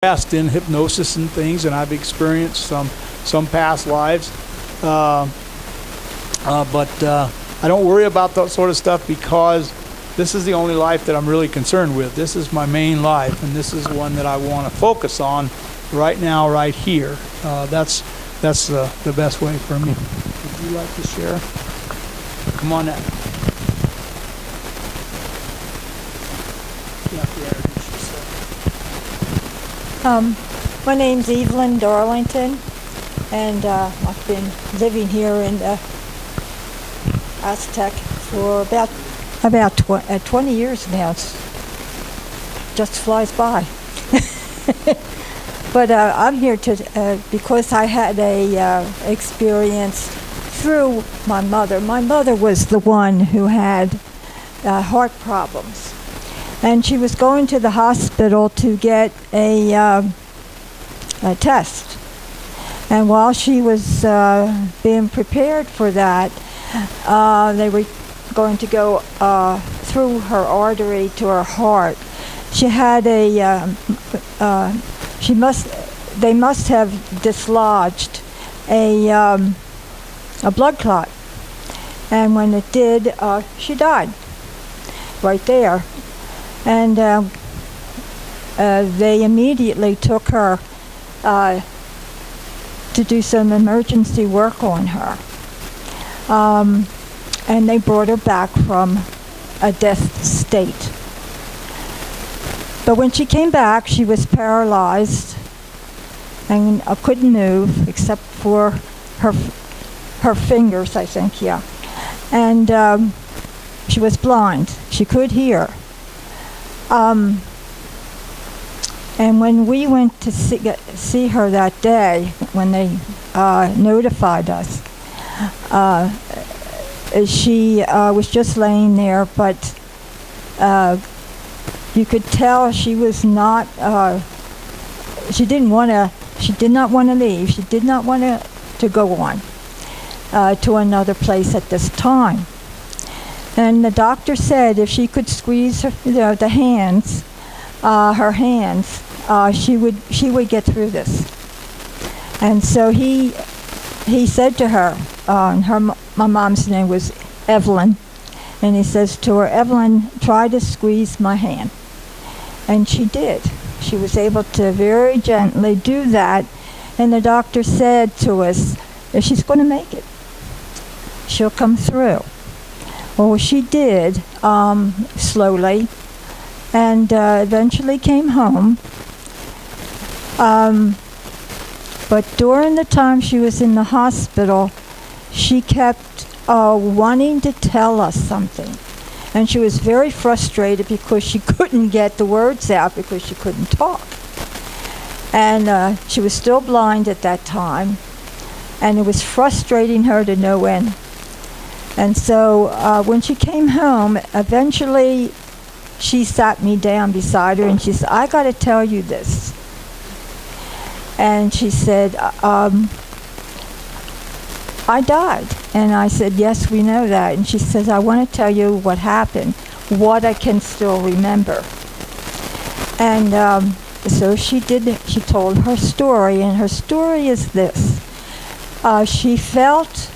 past in hypnosis and things, and I've experienced some past lives, but I don't worry about that sort of stuff because this is the only life that I'm really concerned with. This is my main life, and this is one that I want to focus on right now, right here. That's the best way for me. Would you like to share? Come on now. My name's Evelyn Darlington, and I've been living here in Aztec for about 20 years now. It just flies by. But I'm here because I had a experience through my mother. My mother was the one who had heart problems. And she was going to the hospital to get a test. And while she was being prepared for that, they were going to go through her artery to her heart. She had they must have dislodged a blood clot. And when it did, she died right there. And they immediately took her to do some emergency work on her. And they brought her back from a death state. But when she came back, she was paralyzed and couldn't move except for her fingers, I think, yeah. And she was blind. She could hear. And when we went to see her that day, when they notified us, she was just laying there, but you could tell she was not, she did not want to leave. She did not want to go on to another place at this time. And the doctor said if she could squeeze her hands, she would get through this. And so he said to her, my mom's name was Evelyn, and he says to her, Evelyn, try to squeeze my hand. And she did. She was able to very gently do that, and the doctor said to us, if she's going to make it, she'll come through. Well, she did, slowly, and eventually came home. But during the time she was in the hospital, she kept wanting to tell us something. And she was very frustrated because she couldn't get the words out because she couldn't talk. And she was still blind at that time, and it was frustrating her to no end. And so when she came home, eventually she sat me down beside her and she said, I got to tell you this. And she said, I died. And I said, yes, we know that. And she says, I want to tell you what happened, what I can still remember. And so she did. She told her story, and her story is this. She felt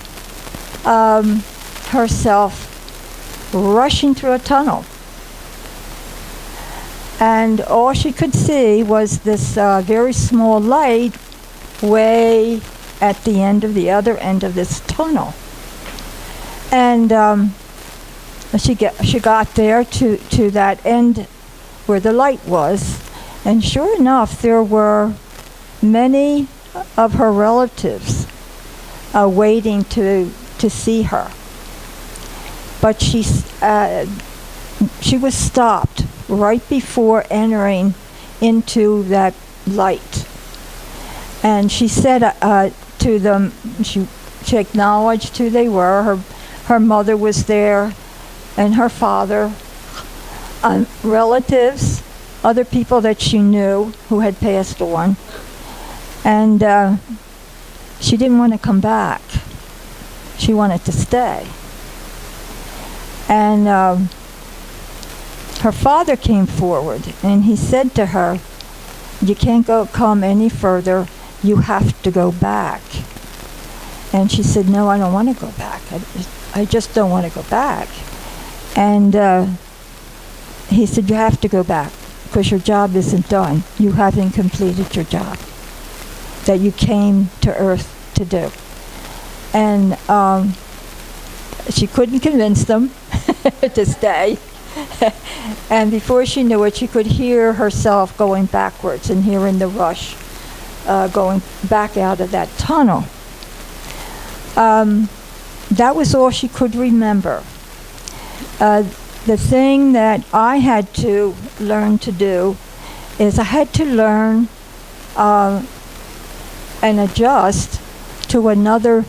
herself rushing through a tunnel. And all she could see was this very small light way at the other end of this tunnel. And she got there to that end where the light was, and sure enough, there were many of her relatives waiting to see her. But she was stopped right before entering into that light. And she said to them, she acknowledged who they were. Her mother was there, and her father, relatives, other people that she knew who had passed on. And she didn't want to come back. She wanted to stay. And her father came forward, and he said to her, you can't come any further. You have to go back. And she said, no, I don't want to go back. I just don't want to go back. And he said, you have to go back because your job isn't done. You haven't completed your job that you came to Earth to do. And she couldn't convince them to stay. And before she knew it, she could hear herself going backwards and hearing the rush going back out of that tunnel. That was all she could remember. The thing that I had to learn to do is I had to learn and adjust to another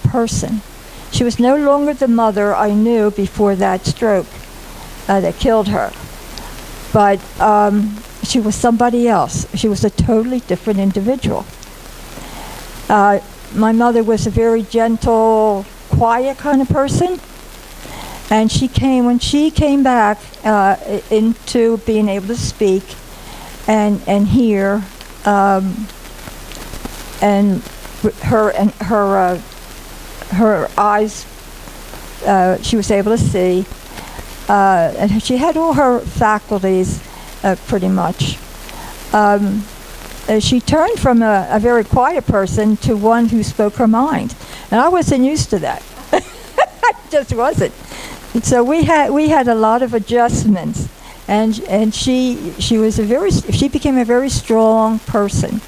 person. She was no longer the mother I knew before that stroke that killed her. But she was somebody else. She was a totally different individual. My mother was a very gentle, quiet kind of person. And when she came back into being able to speak and hear, and her eyes, she was able to see, and she had all her faculties pretty much. She turned from a very quiet person to one who spoke her mind, and I wasn't used to that. I just wasn't. And so we had a lot of adjustments, and she became a very strong person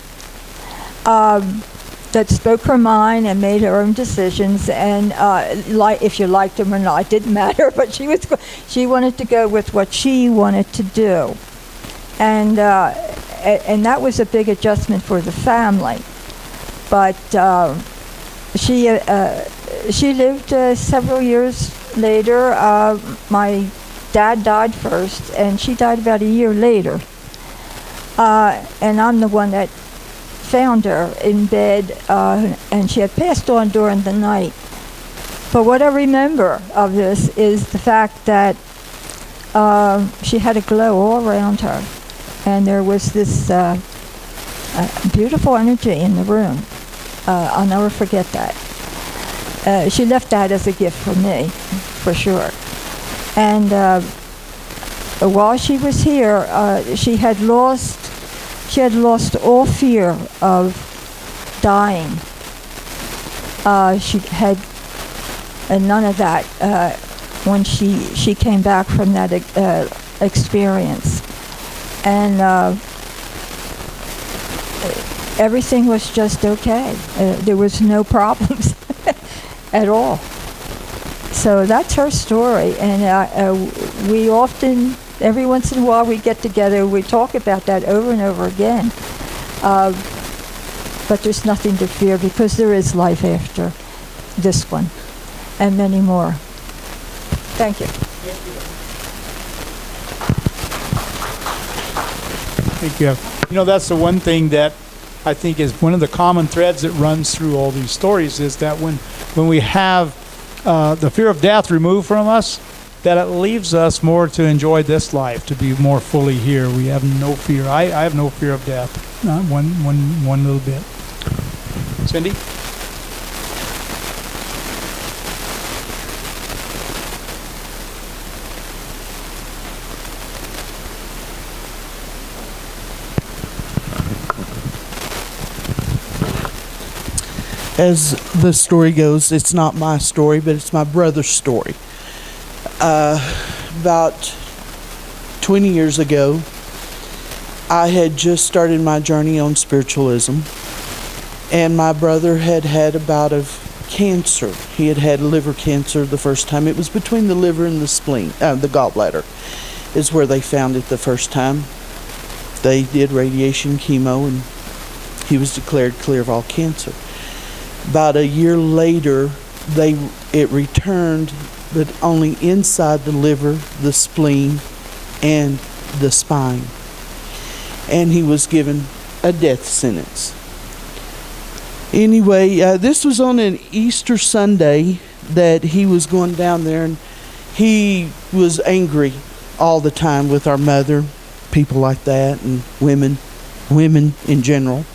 that spoke her mind and made her own decisions, and if you liked them or not, it didn't matter. But she wanted to go with what she wanted to do, and that was a big adjustment for the family. But she lived several years later. My dad died first, and she died about a year later. And I'm the one that found her in bed, and she had passed on during the night. But what I remember of this is the fact that she had a glow all around her, and there was this beautiful energy in the room. I'll never forget that. She left that as a gift for me, for sure. And while she was here, she had lost all fear of dying. She had none of that when she came back from that experience. And everything was just okay. There was no problems at all. So that's her story, and we often, every once in a while, we get together. We talk about that over and over again. But there's nothing to fear because there is life after this one, and many more. Thank you. Thank you. You know, that's the one thing that I think is one of the common threads that runs through all these stories is that when we have the fear of death removed from us, that it leaves us more to enjoy this life, to be more fully here. We have no fear. I have no fear of death, not one little bit. Cindy? As the story goes, it's not my story, but it's my brother's story. About 20 years ago, I had just started my journey on spiritualism, and my brother had a bout of cancer. He had liver cancer the first time. It was between the liver and the spleen, the gallbladder is where they found it the first time. They did radiation, chemo, and he was declared clear of all cancer. About a year later, it returned, but only inside the liver, the spleen, and the spine. And he was given a death sentence. Anyway, this was on an Easter Sunday that he was going down there, and he was angry all the time with our mother, people like that, and women. women in general.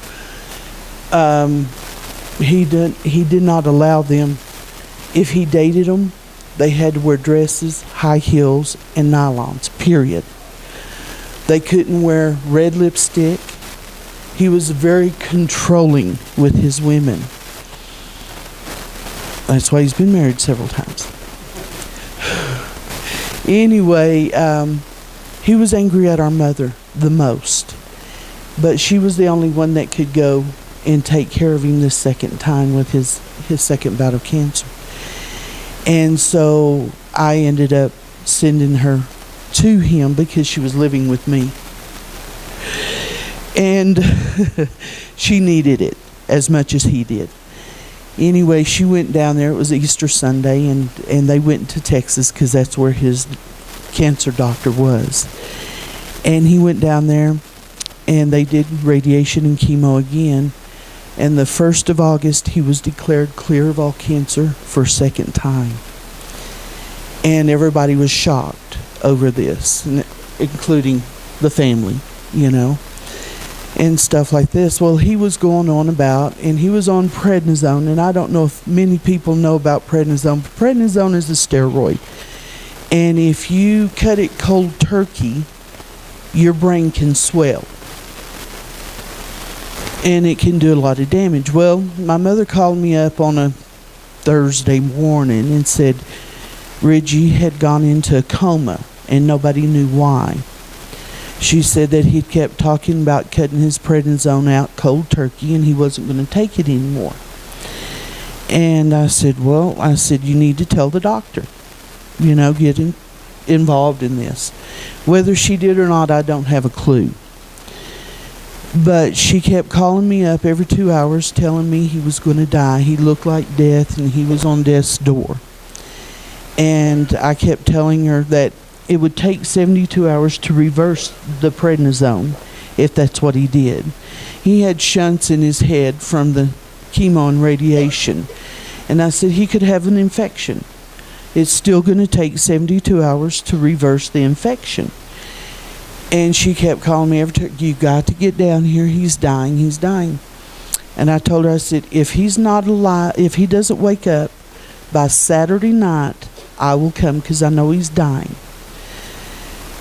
He did not allow them. If he dated them, they had to wear dresses, high heels, and nylons, period. They couldn't wear red lipstick. He was very controlling with his women. That's why he's been married several times. Anyway, he was angry at our mother the most. But she was the only one that could go and take care of him this second time with his second bout of cancer. And so I ended up sending her to him because she was living with me. And she needed it as much as he did. Anyway, she went down there. It was Easter Sunday, and they went to Texas because that's where his cancer doctor was. And he went down there, and they did radiation and chemo again. And the 1st of August, he was declared clear of all cancer for a second time. And everybody was shocked over this, including the family, and stuff like this. Well, he was going on about, and he was on prednisone, and I don't know if many people know about prednisone, but prednisone is a steroid. And if you cut it cold turkey, your brain can swell. And it can do a lot of damage. Well, my mother called me up on a Thursday morning and said Reggie had gone into a coma and nobody knew why. She said that he'd kept talking about cutting his prednisone out cold turkey and he wasn't going to take it anymore. And I said, you need to tell the doctor, get involved in this. Whether she did or not, I don't have a clue. But she kept calling me up every 2 hours telling me he was going to die. He looked like death and he was on death's door. And I kept telling her that it would take 72 hours to reverse the prednisone if that's what he did. He had shunts in his head from the chemo and radiation. And I said he could have an infection. It's still going to take 72 hours to reverse the infection. And she kept calling me every time, you got to get down here, he's dying. And I told her, I said, if he's not alive, if he doesn't wake up by Saturday night, I will come because I know he's dying.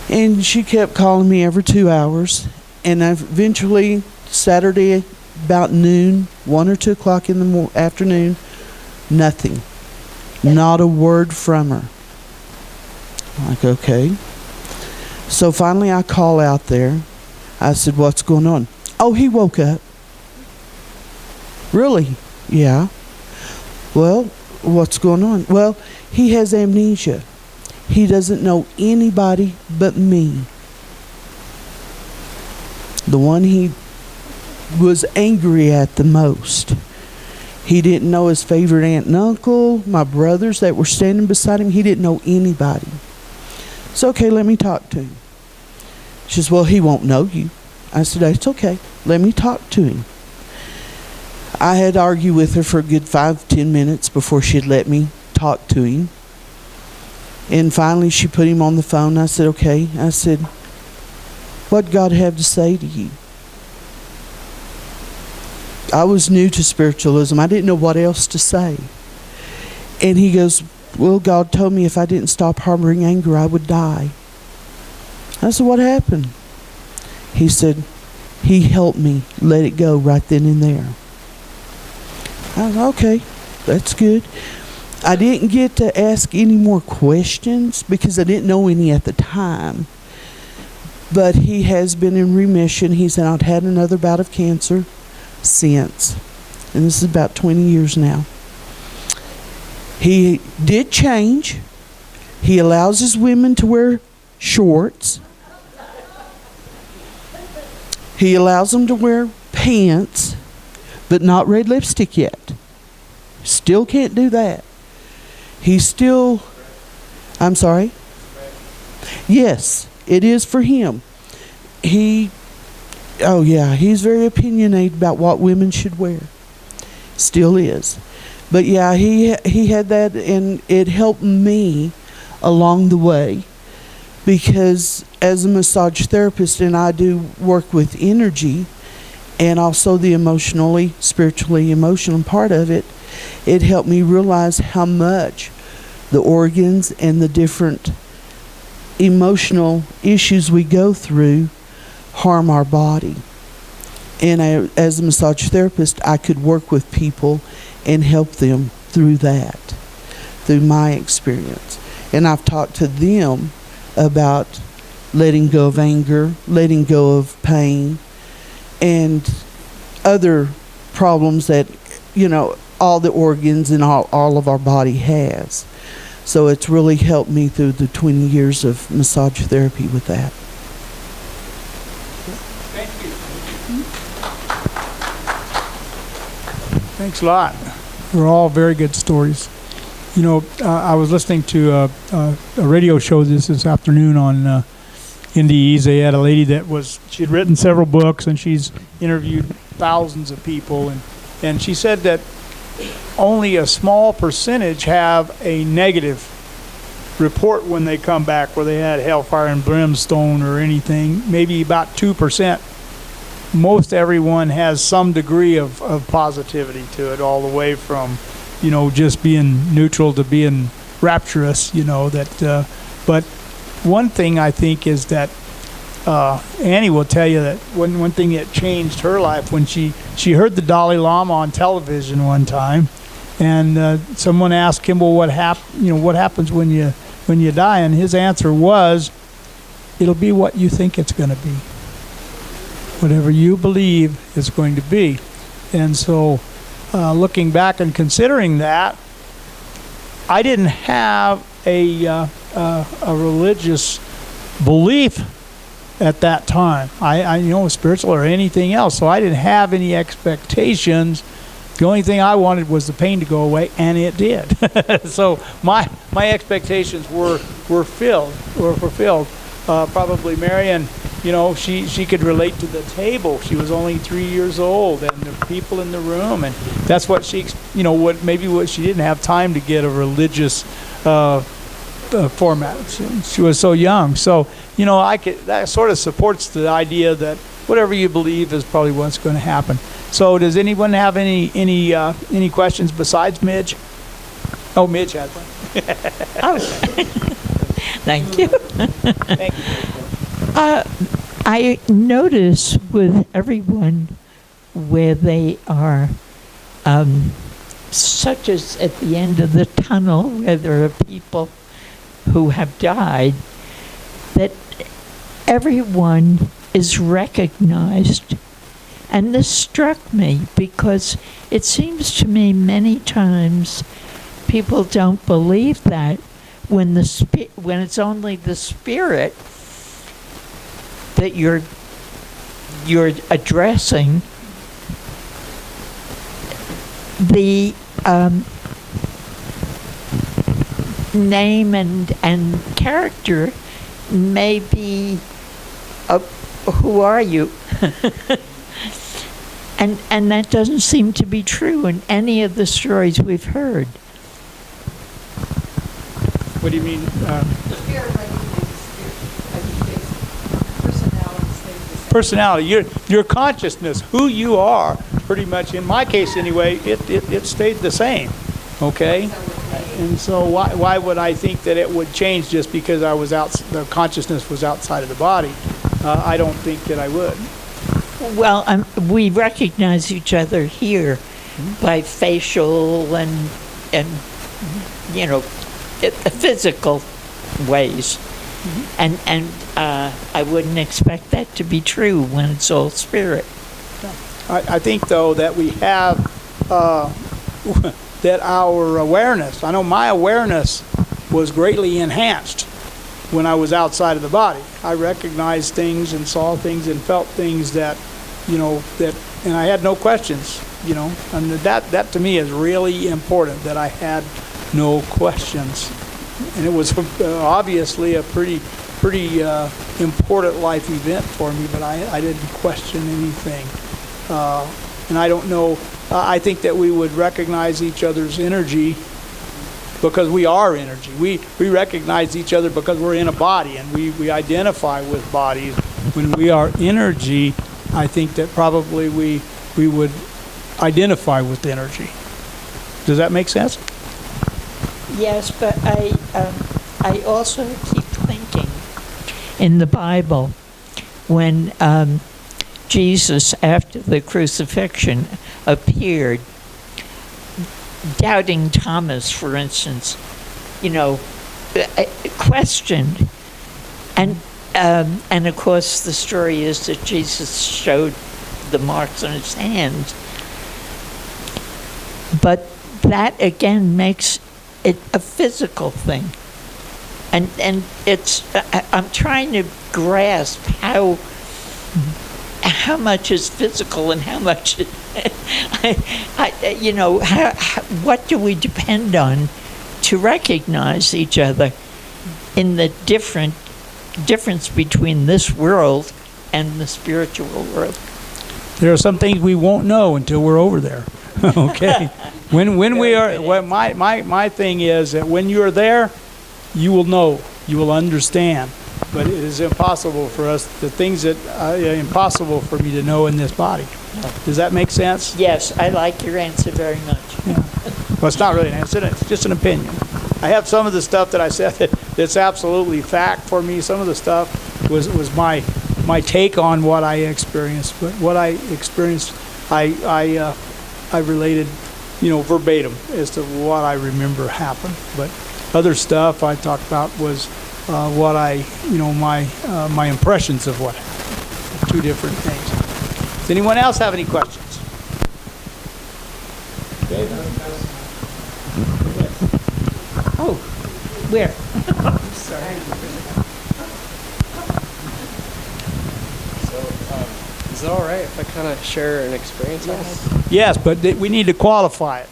And she kept calling me every 2 hours. And eventually, Saturday about noon, 1 or 2 o'clock in the afternoon, nothing. Not a word from her. I'm like, okay. So finally I call out there. I said, what's going on? Oh, he woke up. Really? Yeah. Well, what's going on? Well, he has amnesia. He doesn't know anybody but me. The one he was angry at the most. He didn't know his favorite aunt and uncle, my brothers that were standing beside him. He didn't know anybody. So, okay, let me talk to him. She says, well, he won't know you. I said, it's okay. Let me talk to him. I had argued with her for a good 5-10 minutes before she'd let me talk to him. And finally, she put him on the phone. I said, okay. I said, what'd God have to say to you? I was new to spiritualism. I didn't know what else to say. And he goes, well, God told me if I didn't stop harboring anger, I would die. I said, what happened? He said, he helped me let it go right then and there. I said, okay, that's good. I didn't get to ask any more questions because I didn't know any at the time. But he has been in remission. He's not had another bout of cancer since. And this is about 20 years now. He did change. He allows his women to wear shorts. He allows them to wear pants, but not red lipstick yet. Still can't do that. He's still, I'm sorry? Yes, it is for him. He's very opinionated about what women should wear. Still is. But yeah, he had that, and it helped me along the way. Because as a massage therapist, and I do work with energy, and also the spiritually emotional part of it. It helped me realize how much the organs and the different emotional issues we go through harm our body. And as a massage therapist, I could work with people and help them through that, through my experience. And I've talked to them about letting go of anger, letting go of pain, and other problems that, all the organs and all of our body has. So it's really helped me through the 20 years of massage therapy with that. Thank you. Thanks a lot. They're all very good stories. I was listening to a radio show this afternoon on NDEs. They had a lady she had written several books, and she's interviewed thousands of people, and she said that only a small percentage have a negative report when they come back where they had hellfire and brimstone or anything, maybe about 2%. Most everyone has some degree of positivity to it, all the way from, just being neutral to being rapturous, but one thing I think is that Annie will tell you that one thing that changed her life when she heard the Dalai Lama on television one time, and someone asked him, well, what happens when you die? And his answer was, it'll be what you think it's going to be. Whatever you believe it's going to be. And so looking back and considering that, I didn't have a religious belief at that time. I spiritual or anything else, so I didn't have any expectations. The only thing I wanted was the pain to go away, and it did. So my expectations were fulfilled. Probably Marion, she could relate to the table. She was only 3 years old, and the people in the room, and that's what she, what she didn't have time to get a religious format. She was so young. So, that sort of supports the idea that whatever you believe is probably what's going to happen. So, does anyone have any questions besides Midge? Oh, Midge has one. Thank you. Thank you. I notice with everyone where they are, such as at the end of the tunnel, where there are people who have died, that everyone is recognized. And this struck me because it seems to me many times people don't believe that when it's only the spirit that you're addressing. The name and character may be who are you? and that doesn't seem to be true in any of the stories we've heard. What do you mean? The spirit personality stays the same. Personality, your consciousness, who you are, pretty much, in my case anyway, it stayed the same, okay? And so why would I think that it would change just because the consciousness was outside of the body? I don't think that I would. Well, we recognize each other here by facial and physical ways, and I wouldn't expect that to be true when it's all spirit. I think though that we have that our awareness. I know my awareness was greatly enhanced when I was outside of the body. I recognized things and saw things and felt things that and I had no questions, and that to me is really important, that I had no questions. And it was obviously a pretty important life event for me, but I didn't question anything. And I don't know, I think that we would recognize each other's energy because we are energy. We recognize each other because we're in a body, and we identify with bodies. When we are energy, I think that probably we would identify with the energy. Does that make sense? Yes, but I also keep thinking in the Bible when Jesus, after the crucifixion, appeared, doubting Thomas, for instance, questioned, and of course the story is that Jesus showed the marks on his hands, but that again makes it a physical thing, and it's I'm trying to grasp how much is physical and how much what do we depend on to recognize each other in the difference between this world and the spiritual world. There are some things we won't know until we're over there. Okay. When we are, well, my thing is that when you are there, you will know, you will understand. But it is impossible for us, the things that are impossible for me to know in this body. Does that make sense? Yes, I like your answer very much. Yeah. Well, it's not really an answer, it's just an opinion. I have some of the stuff that I said that's absolutely fact for me. Some of the stuff was my take on what I experienced. But what I experienced, I related, verbatim as to what I remember happened. But other stuff I talked about was what my impressions of what happened. Two different things. Does anyone else have any questions? Okay. Oh, where? Sorry. Is it all right if I kind of share an experience I had? Yes, but we need to qualify it.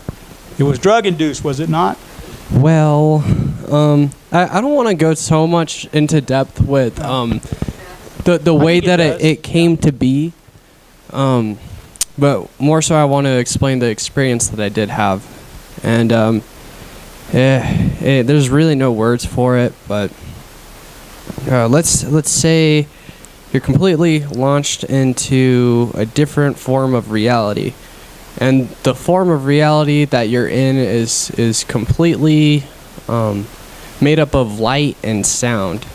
It was drug-induced, was it not? Well, I don't want to go so much into depth with the way that it came to be, but more so I want to explain the experience that I did have, and there's really no words for it, but let's say you're completely launched into a different form of reality. And the form of reality that you're in is completely made up of light and sound.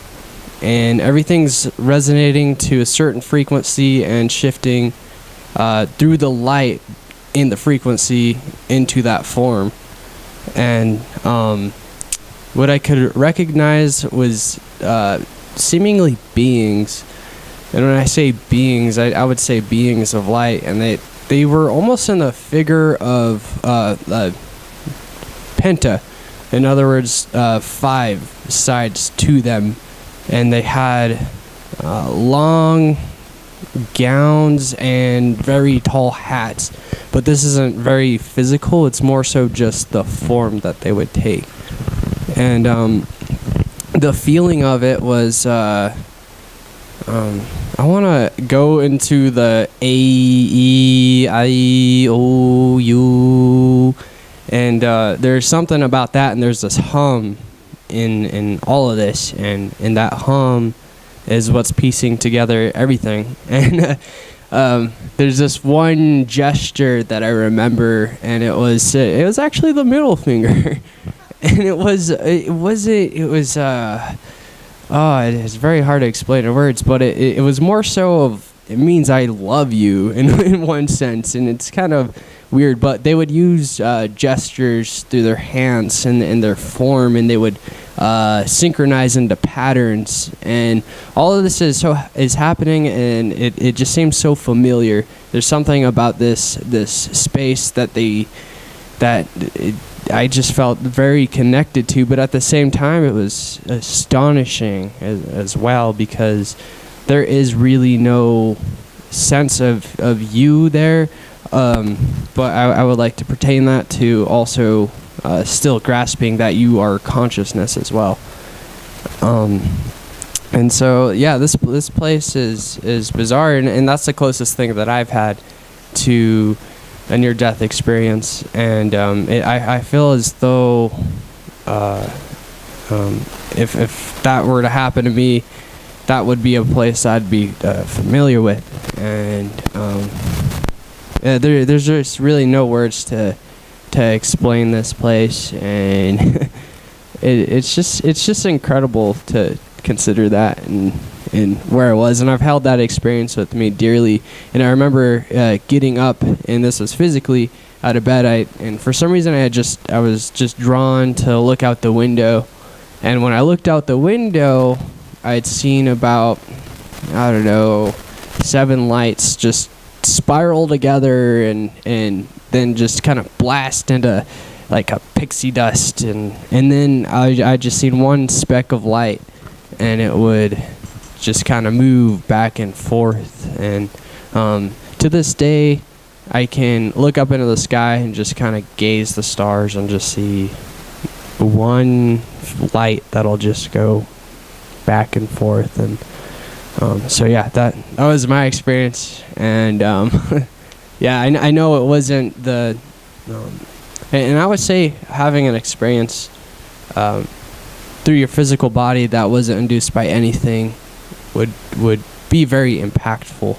And everything's resonating to a certain frequency and shifting through the light in the frequency into that form. And what I could recognize was seemingly beings. And when I say beings, I would say beings of light, and they were almost in the figure of penta. In other words, 5 sides to them, and they had long gowns and very tall hats. But this isn't very physical, it's more so just the form that they would take. And the feeling of it was I want to go into the A, E, I, O, U, and there's something about that, and there's this hum in all of this, and that hum is what's piecing together everything. And there's this one gesture that I remember, and it was actually the middle finger, and it was it's very hard to explain in words, but it was more so of, it means I love you in one sense, and it's kind of weird, but they would use gestures through their hands and their form, and they would synchronize into patterns, and all of this is happening, and it just seems so familiar. There's something about this space that I just felt very connected to, but at the same time it was astonishing as well, because there is really no sense of you there, but I would like to pertain that to also still grasping that you are consciousness as well. And so yeah, this place is bizarre, and that's the closest thing that I've had to a near-death experience, and I feel as though if that were to happen to me, that would be a place I'd be familiar with. and there's just really no words to explain this place, and it's just incredible to consider that and where I was, and I've held that experience with me dearly. And I remember getting up, and this was physically out of bed. And for some reason I was just drawn to look out the window, and when I looked out the window, I'd seen about, I don't know, 7 lights just spiral together and then just kind of blast into like a pixie dust, and then I just seen one speck of light, and it would just kind of move back and forth. And to this day, I can look up into the sky and just kind of gaze the stars and just see one light that'll just go back and forth. And so yeah, that was my experience. And yeah, I know it wasn't the and I would say having an experience through your physical body that wasn't induced by anything would be very impactful.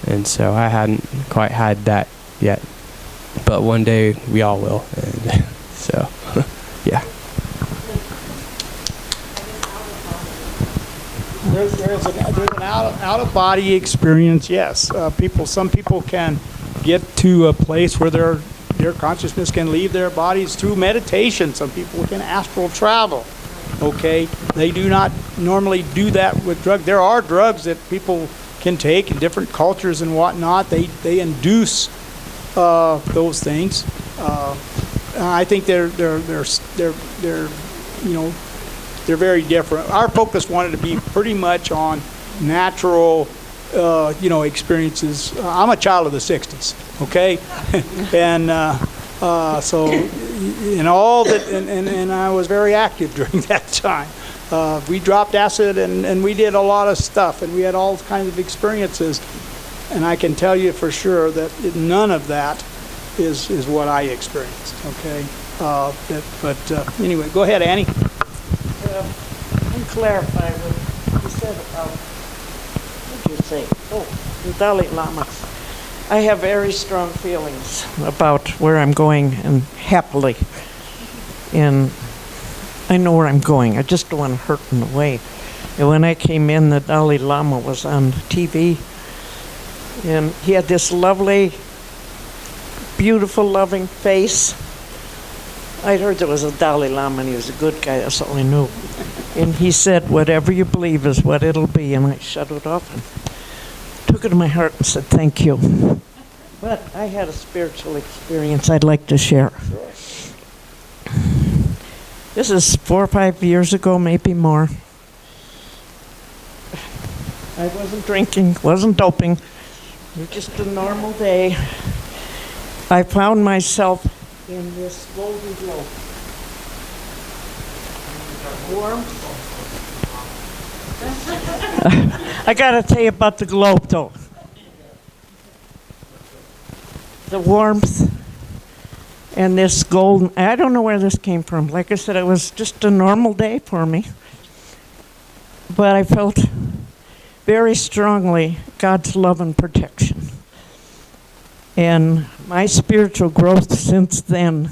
And so I hadn't quite had that yet, but one day we all will. And so yeah. There's an out-of-body experience, yes. Some people can get to a place where their consciousness can leave their bodies through meditation. Some people can astral travel, okay? They do not normally do that with drugs. There are drugs that people can take in different cultures and whatnot. They induce those things. I think they're very different. Our focus wanted to be pretty much on natural, experiences. I'm a child of the '60s, okay, and so in all that, and I was very active during that time. We dropped acid and we did a lot of stuff, and we had all kinds of experiences. And I can tell you for sure that none of that is what I experienced. Okay, but anyway, go ahead, Annie. Let me clarify what you said about, what did you say? Oh, the Dalai Lama. I have very strong feelings about where I'm going, and happily. And I know where I'm going. I just don't want to hurt in the way. And when I came in, the Dalai Lama was on TV, and he had this lovely, beautiful, loving face. I'd heard there was a Dalai Lama and he was a good guy, that's all I knew. And he said, whatever you believe is what it'll be. And I shut it off and took it to my heart and said, thank you. But I had a spiritual experience I'd like to share. This is 4 or 5 years ago, maybe more. I wasn't drinking, wasn't doping. It was just a normal day. I found myself in this golden globe. Warm. I gotta tell you about the globe though. The warmth and this golden, I don't know where this came from. Like I said, it was just a normal day for me. But I felt very strongly God's love and protection. And my spiritual growth since then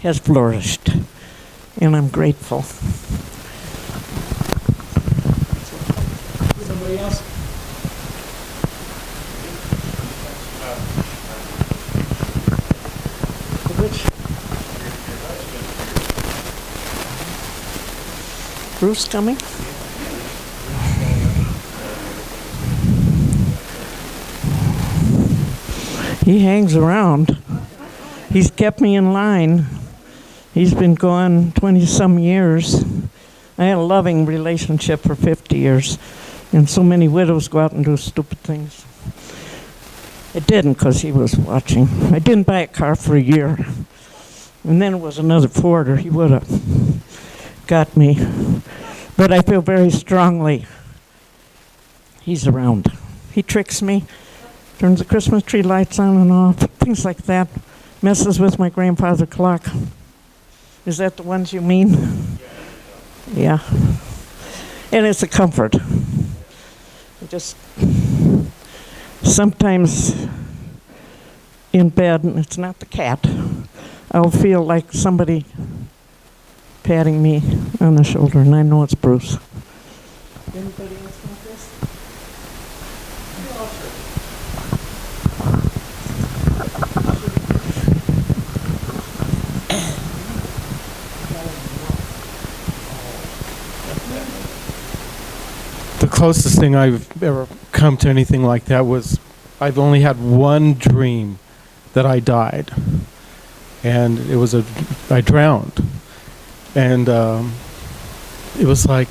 has flourished, and I'm grateful. Somebody else? Bruce coming? He hangs around. He's kept me in line. He's been gone 20-some years. I had a loving relationship for 50 years, and so many widows go out and do stupid things. I didn't because he was watching. I didn't buy a car for a year, and then it was another Ford, or he would have got me. But I feel very strongly he's around. He tricks me. Turns the Christmas tree lights on and off, things like that. Messes with my grandfather clock. Is that the ones you mean? Yeah. And it's a comfort. I just sometimes in bed, and it's not the cat, I'll feel like somebody patting me on the shoulder, and I know it's Bruce. Anybody else want this? The closest thing I've ever come to anything like that was I've only had one dream that I died. And it was I drowned. And it was like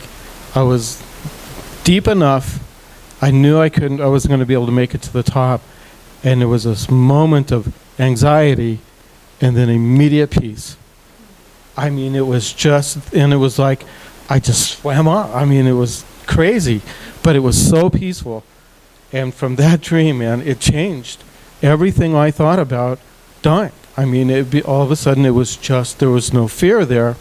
I was deep enough. I knew I wasn't going to be able to make it to the top. And there was this moment of anxiety and then immediate peace. I mean, it was just, and it was like I just swam up. I mean, it was crazy, but it was so peaceful. And from that dream, man, it changed everything I thought about dying. I mean, all of a sudden it was just, there was no fear there,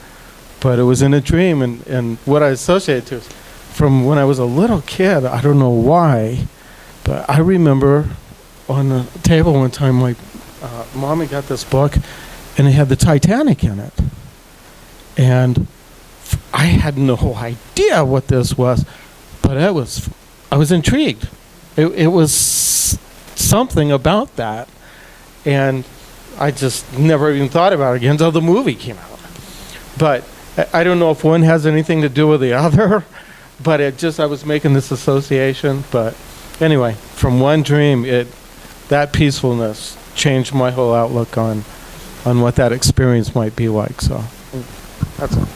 but it was in a dream. And what I associate to is from when I was a little kid, I don't know why, but I remember on the table one time, my mommy got this book and it had the Titanic in it. And I had no idea what this was, but I was intrigued. It was something about that, and I just never even thought about it again until the movie came out. But I don't know if one has anything to do with the other, but I was making this association. But anyway, from one dream, that peacefulness changed my whole outlook on what that experience might be like. So that's all.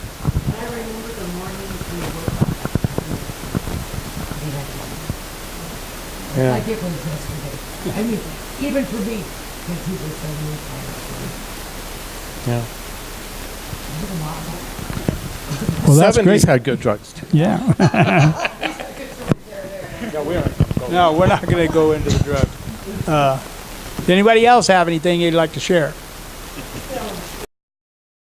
Yeah. Like it was yesterday. I mean, even for me, because he was so Yeah. Well, that's 70s great. had good drugs too. Yeah. No, we're not going to go into the drug. Does anybody else have anything you'd like to share?